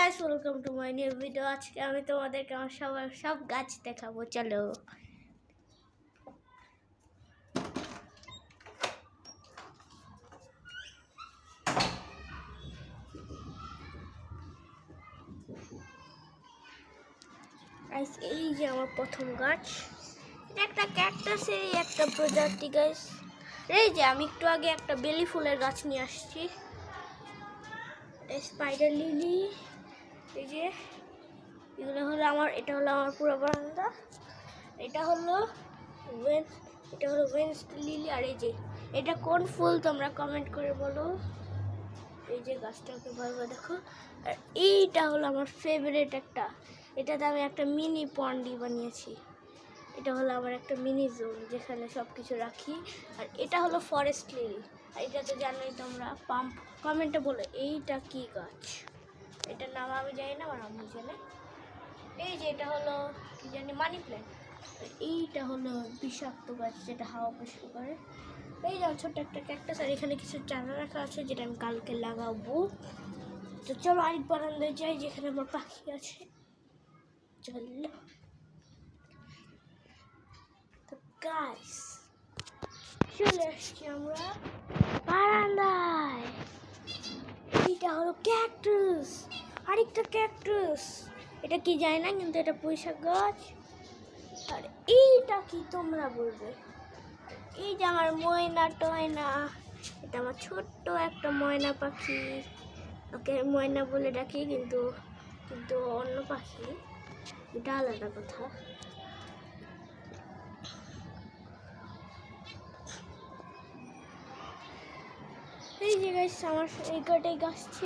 Guys, welcome to my new video. আজকে আমি তোমাদেরকে আমার সব গাছ দেখাবো। চলো গাইস, এই যে আমার প্রথম গাছ, এটা একটা ক্যাকটাসেরই একটা প্রজাতি গাইস। এই যে আমি একটু আগে একটা বেলি ফুলের গাছ নিয়ে আসছি, স্পাইডার লিলি। এই যে এগুলো হলো আমার, এটা হলো আমার পুরো বারান্দা। এটা হলো ওয়েনসডে লিলি। আর এই যে এটা কোন ফুল তোমরা কমেন্ট করে বলো। এই যে গাছটাকে ভালো দেখো। আর এইটা হলো আমার ফেভারিট একটা, এটাতে আমি একটা মিনি পন্ডি বানিয়েছি। এটা হলো আমার একটা মিনি জোন যেখানে সব কিছু রাখি। আর এটা হলো ফরেস্ট লিলি। আর এটা তো জানোই তোমরা। পাম্প কমেন্টে বলো এইটা কি গাছ, এটার নাম আমি জানি না, আমার আম্মু জানে। এই যে এটা হলো কি জানি, মানি প্ল্যান্ট। এইটা হলো বিষাক্ত গাছ যেটা হাওয়া পরিষ্কার করে। এই যাও ছোট্ট একটা ক্যাকটাস। আর এখানে কিছু চারা রাখা আছে যেটা আমি কালকে লাগাবো। তো চলো আরেক বারান্দায় যাই যেখানে আমার পাখি আছে। চলো তো গাইস, চলে আসছি আমরা বারান্দায়। এইটা হলো ক্যাকটাস, আরেকটা ক্যাকটাস। এটা কি জানি না, কিন্তু এটা পুঁইশাক গাছ। আর এইটা কি তোমরা বলবে। এই যে আমার ময়না টয়না, এটা আমার ছোট্ট একটা ময়না পাখি। ওকে ময়না বলে ডাকি, কিন্তু কিন্তু অন্য পাখি, এটা আলাদা কথা। এই যে গাছ, আমার এই কটাই গাছ।